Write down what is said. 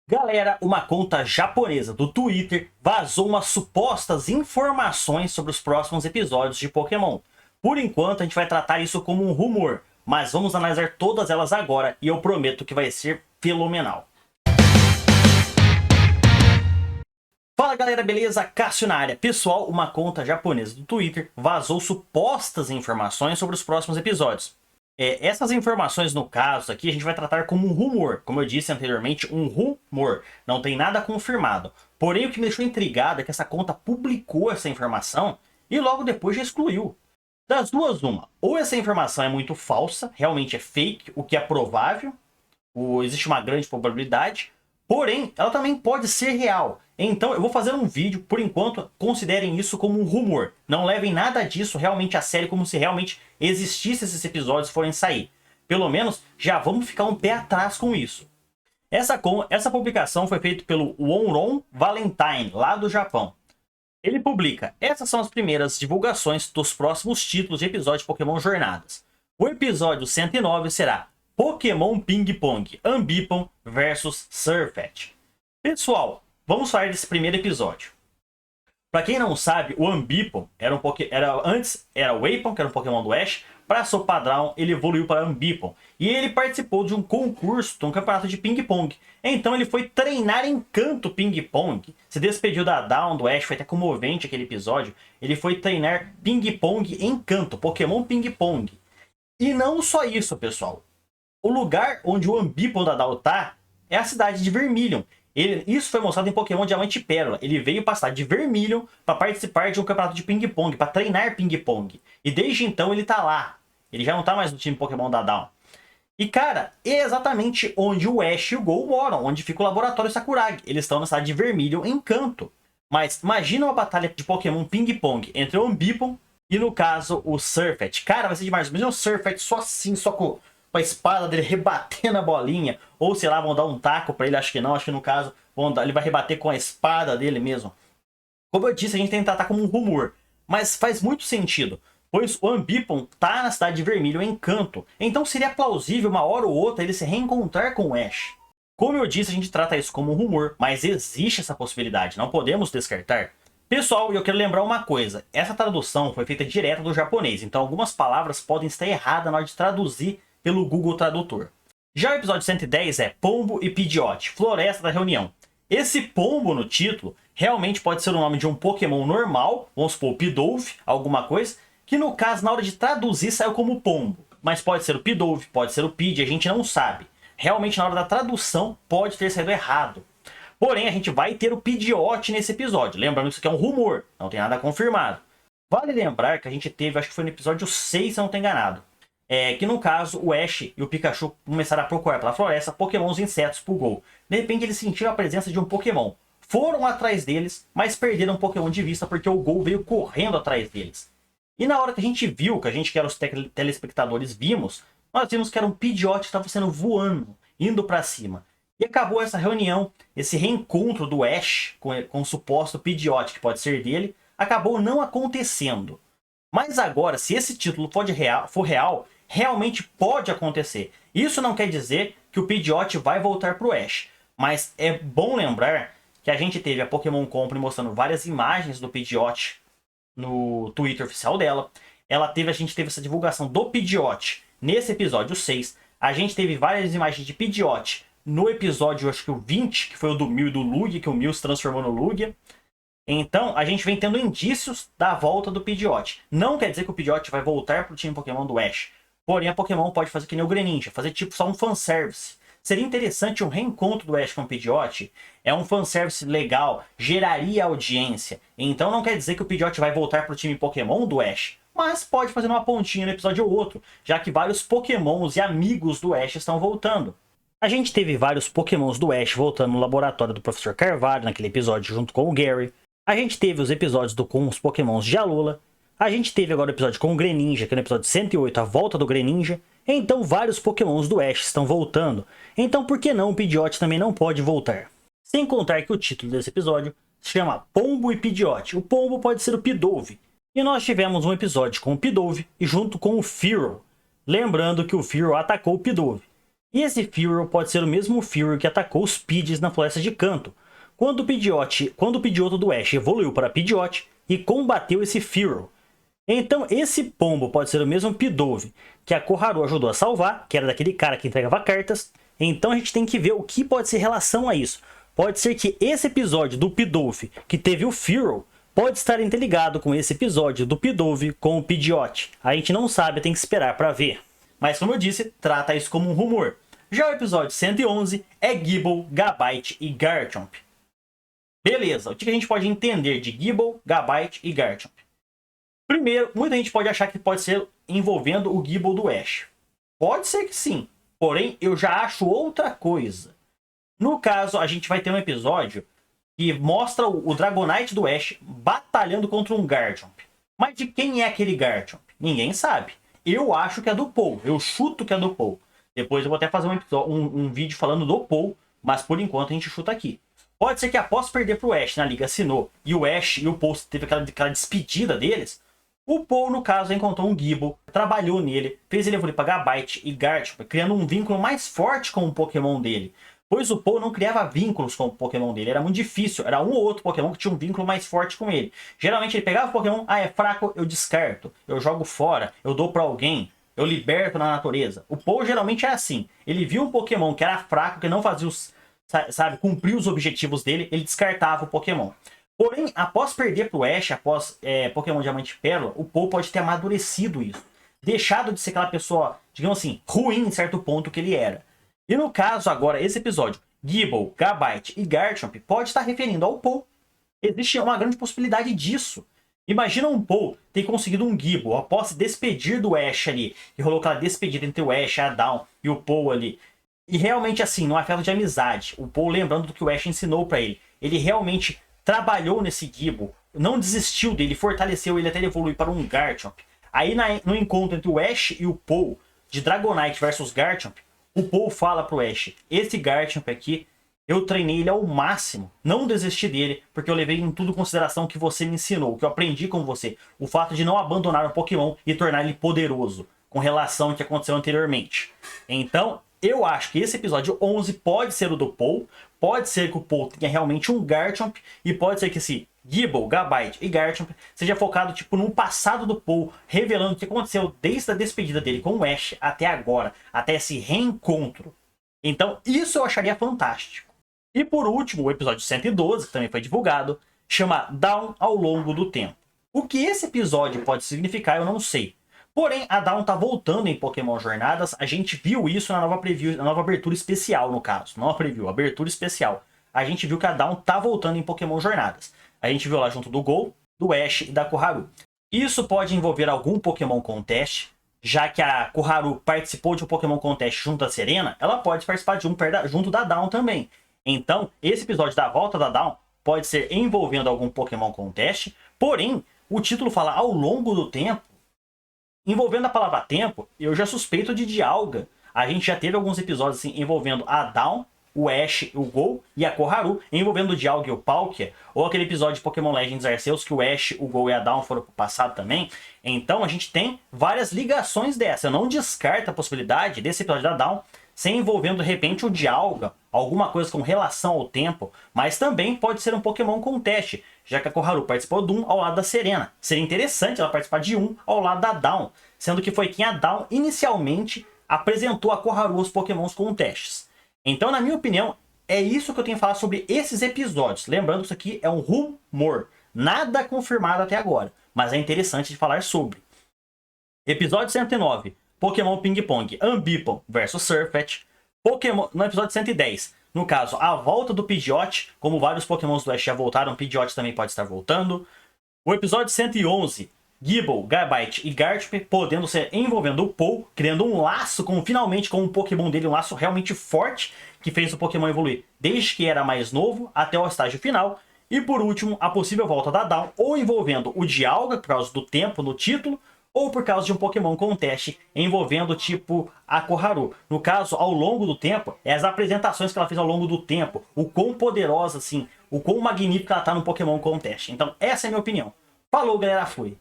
Galera, uma conta japonesa do Twitter vazou umas supostas informações sobre os próximos episódios de Pokémon. Por enquanto, a gente vai tratar isso como um rumor, mas vamos analisar todas elas agora e eu prometo que vai ser fenomenal. Fala galera, beleza? Cássio na área. Pessoal, uma conta japonesa do Twitter vazou supostas informações sobre os próximos episódios. Essas informações, no caso aqui, a gente vai tratar como um rumor. Como eu disse anteriormente, um rumor. Não tem nada confirmado. Porém, o que me deixou intrigado é que essa conta publicou essa informação e logo depois já excluiu. Das duas, uma. Ou essa informação é muito falsa, realmente é fake, o que é provável. Existe uma grande probabilidade. Porém, ela também pode ser real. Então, eu vou fazer um vídeo, por enquanto, considerem isso como um rumor. Não levem nada disso realmente a sério, como se realmente existissem esses episódios forem sair. Pelo menos, já vamos ficar um pé atrás com isso. Essa publicação foi feita pelo Wonron Valentine, lá do Japão. Ele publica: essas são as primeiras divulgações dos próximos títulos de episódios de Pokémon Jornadas. O episódio 109 será Pokémon Ping Pong Ambipom vs Surfet. Pessoal, vamos falar desse primeiro episódio. Pra quem não sabe, o Ambipom antes era o Waipom, que era um Pokémon do Ash. Para seu padrão, ele evoluiu para Ambipom. E ele participou de um concurso, de um campeonato de ping-pong. Então ele foi treinar em canto ping-pong. Se despediu da Dawn, do Ash, foi até comovente aquele episódio. Ele foi treinar ping-pong em canto, Pokémon ping-pong. E não só isso, pessoal. O lugar onde o Ambipom da Dawn tá é a cidade de Vermilion. Isso foi mostrado em Pokémon Diamante e Pérola. Ele veio para a cidade de Vermilion para participar de um campeonato de ping-pong, para treinar ping-pong. E desde então ele tá lá. Ele já não tá mais no time Pokémon da Dawn. E cara, é exatamente onde o Ash e o Gol moram, onde fica o laboratório Sakuragi. Eles estão na cidade de Vermilion em canto. Mas imagina uma batalha de Pokémon ping-pong entre o Ambipom e, no caso, o Surfet. Cara, vai ser demais. Imagina o Surfet só assim, só com a espada dele rebatendo a bolinha. Ou sei lá, vão dar um taco pra ele, acho que não. Acho que no caso, ele vai rebater com a espada dele mesmo. Como eu disse, a gente tem que tratar como um rumor. Mas faz muito sentido, pois o Ambipom tá na cidade de Vermilion em canto. Então seria plausível uma hora ou outra ele se reencontrar com o Ash. Como eu disse, a gente trata isso como um rumor, mas existe essa possibilidade, não podemos descartar. Pessoal, eu quero lembrar uma coisa. Essa tradução foi feita direto do japonês, então algumas palavras podem estar erradas na hora de traduzir pelo Google Tradutor. Já o episódio 110 é Pombo e Pidgeot, Floresta da Reunião. Esse pombo no título realmente pode ser o nome de um Pokémon normal, vamos supor Pidove, alguma coisa, que no caso na hora de traduzir saiu como pombo. Mas pode ser o Pidove, pode ser o Pidge, a gente não sabe. Realmente na hora da tradução pode ter saído errado. Porém a gente vai ter o Pidgeot nesse episódio, lembrando que isso aqui é um rumor, não tem nada confirmado. Vale lembrar que a gente teve, acho que foi no episódio 6 se eu não estou enganado, que no caso o Ash e o Pikachu começaram a procurar pela floresta Pokémons insetos pro Gol. De repente eles sentiram a presença de um Pokémon. Foram atrás deles, mas perderam o Pokémon de vista porque o Gol veio correndo atrás deles. E na hora que a gente viu, que a gente que era os telespectadores vimos, nós vimos que era um Pidgeot que estava sendo voando, indo para cima. E acabou essa reunião, esse reencontro do Ash com o suposto Pidgeot, que pode ser dele, acabou não acontecendo. Mas agora, se esse título for real, realmente pode acontecer. Isso não quer dizer que o Pidgeot vai voltar pro Ash. Mas é bom lembrar que a gente teve a Pokémon Company mostrando várias imagens do Pidgeot no Twitter oficial dela. A gente teve essa divulgação do Pidgeot nesse episódio 6. A gente teve várias imagens de Pidgeot no episódio, acho que o 20, que foi o do Mew e do Lugia, que o Mew se transformou no Lugia. Então, a gente vem tendo indícios da volta do Pidgeot. Não quer dizer que o Pidgeot vai voltar pro time Pokémon do Ash. Porém, a Pokémon pode fazer que nem o Greninja, fazer tipo só um fanservice. Seria interessante um reencontro do Ash com o Pidgeot. É um fanservice legal, geraria audiência. Então não quer dizer que o Pidgeot vai voltar pro time Pokémon do Ash. Mas pode fazer uma pontinha no episódio ou outro, já que vários Pokémons e amigos do Ash estão voltando. A gente teve vários Pokémons do Ash voltando no laboratório do Professor Carvalho, naquele episódio junto com o Gary. A gente teve os episódios com os Pokémons de Alola. A gente teve agora o episódio com o Greninja, que é no episódio 108, a volta do Greninja. Então vários Pokémons do Ash estão voltando. Então por que não o Pidgeot também não pode voltar? Sem contar que o título desse episódio se chama Pombo e Pidgeot. O Pombo pode ser o Pidove. E nós tivemos um episódio com o Pidove e junto com o Fearow. Lembrando que o Fearow atacou o Pidove. E esse Fearow pode ser o mesmo Fearow que atacou os Pidgeys na Floresta de Kanto, quando o Pidgeotto do Ash evoluiu para Pidgeot e combateu esse Fearow. Então esse pombo pode ser o mesmo Pidove que a Koharu ajudou a salvar, que era daquele cara que entregava cartas. Então a gente tem que ver o que pode ser relação a isso. Pode ser que esse episódio do Pidove, que teve o Fearow, pode estar interligado com esse episódio do Pidove com o Pidgeot. A gente não sabe, tem que esperar para ver. Mas como eu disse, trata isso como um rumor. Já o episódio 111 é Gible, Gabite e Garchomp. Beleza, o que a gente pode entender de Gible, Gabite e Garchomp? Primeiro, muita gente pode achar que pode ser envolvendo o Gible do Ash. Pode ser que sim, porém eu já acho outra coisa. No caso, a gente vai ter um episódio que mostra o Dragonite do Ash batalhando contra um Garchomp. Mas de quem é aquele Garchomp? Ninguém sabe. Eu acho que é do Paul, eu chuto que é do Paul. Depois eu vou até fazer um vídeo falando do Paul, mas por enquanto a gente chuta aqui. Pode ser que após perder pro Ash na Liga Sinnoh, e o Ash e o Paul teve aquela despedida deles, o Paul, no caso, encontrou um Gible, trabalhou nele, fez ele evoluir para Gabite e Garchomp, criando um vínculo mais forte com o Pokémon dele. Pois o Paul não criava vínculos com o Pokémon dele, era muito difícil, era um ou outro Pokémon que tinha um vínculo mais forte com ele. Geralmente ele pegava o Pokémon, é fraco, eu descarto, eu jogo fora, eu dou para alguém, eu liberto na natureza. O Paul geralmente era assim, ele viu um Pokémon que era fraco, que não fazia cumprir os objetivos dele, ele descartava o Pokémon. Porém, após perder pro Ash, após Pokémon Diamante e Pérola, o Paul pode ter amadurecido isso. Deixado de ser aquela pessoa, digamos assim, ruim em certo ponto que ele era. E no caso agora, esse episódio, Gible, Gabite e Garchomp pode estar referindo ao Paul. Existe uma grande possibilidade disso. Imagina um Paul ter conseguido um Gible após se despedir do Ash ali. E rolou aquela despedida entre o Ash, a Dawn e o Paul ali. E realmente assim, num afeto de amizade. O Paul lembrando do que o Ash ensinou pra ele. Ele realmente trabalhou nesse Gible, não desistiu dele, fortaleceu ele até ele evoluir para um Garchomp. Aí no encontro entre o Ash e o Paul, de Dragonite versus Garchomp, o Paul fala pro Ash, esse Garchomp aqui, eu treinei ele ao máximo, não desisti dele, porque eu levei em tudo em consideração o que você me ensinou, o que eu aprendi com você, o fato de não abandonar um Pokémon e tornar ele poderoso, com relação ao que aconteceu anteriormente. Então, eu acho que esse episódio 11 pode ser o do Paul, pode ser que o Paul tenha realmente um Garchomp, e pode ser que esse Gible, Gabite e Garchomp seja focado tipo no passado do Paul, revelando o que aconteceu desde a despedida dele com o Ash até agora, até esse reencontro. Então isso eu acharia fantástico. E por último, o episódio 112, que também foi divulgado, chama Dawn ao longo do tempo. O que esse episódio pode significar eu não sei. Porém, a Dawn tá voltando em Pokémon Jornadas, a gente viu isso na nova preview, na nova abertura especial no caso, não a preview, a abertura especial. A gente viu que a Dawn tá voltando em Pokémon Jornadas. A gente viu lá junto do Gol, do Ash e da Koharu. Isso pode envolver algum Pokémon Contest, já que a Koharu participou de um Pokémon Contest junto da Serena, ela pode participar de um junto da Dawn também. Então, esse episódio da volta da Dawn pode ser envolvendo algum Pokémon Contest, porém, o título fala ao longo do tempo. Envolvendo a palavra tempo, eu já suspeito de Dialga. A gente já teve alguns episódios assim, envolvendo a Dawn, o Ash, o Gol e a Koharu, envolvendo o Dialga e o Palkia, ou aquele episódio de Pokémon Legends Arceus que o Ash, o Gol e a Dawn foram pro passado também. Então a gente tem várias ligações dessa. Eu não descarto a possibilidade desse episódio da Dawn ser envolvendo de repente o Dialga, alguma coisa com relação ao tempo, mas também pode ser um Pokémon Contest, já que a Koharu participou de um ao lado da Serena. Seria interessante ela participar de um ao lado da Dawn, sendo que foi quem a Dawn inicialmente apresentou a Koharu aos Pokémons Contests. Então, na minha opinião, é isso que eu tenho a falar sobre esses episódios. Lembrando que isso aqui é um rumor, nada confirmado até agora, mas é interessante de falar sobre. Episódio 109, Pokémon Ping Pong, Ambipom vs Surfet. No episódio 110, no caso, a volta do Pidgeot, como vários Pokémons do Ash já voltaram, Pidgeot também pode estar voltando. O episódio 111, Gible, Gabite e Garchomp podendo ser envolvendo o Paul, criando um laço finalmente com o Pokémon dele, um laço realmente forte, que fez o Pokémon evoluir desde que era mais novo até o estágio final. E por último, a possível volta da Dawn, ou envolvendo o Dialga, por causa do tempo no título, ou por causa de um Pokémon Contest envolvendo tipo a Koharu. No caso, ao longo do tempo, é as apresentações que ela fez ao longo do tempo, o quão poderosa assim, o quão magnífica ela tá no Pokémon Contest. Então essa é a minha opinião. Falou galera, fui!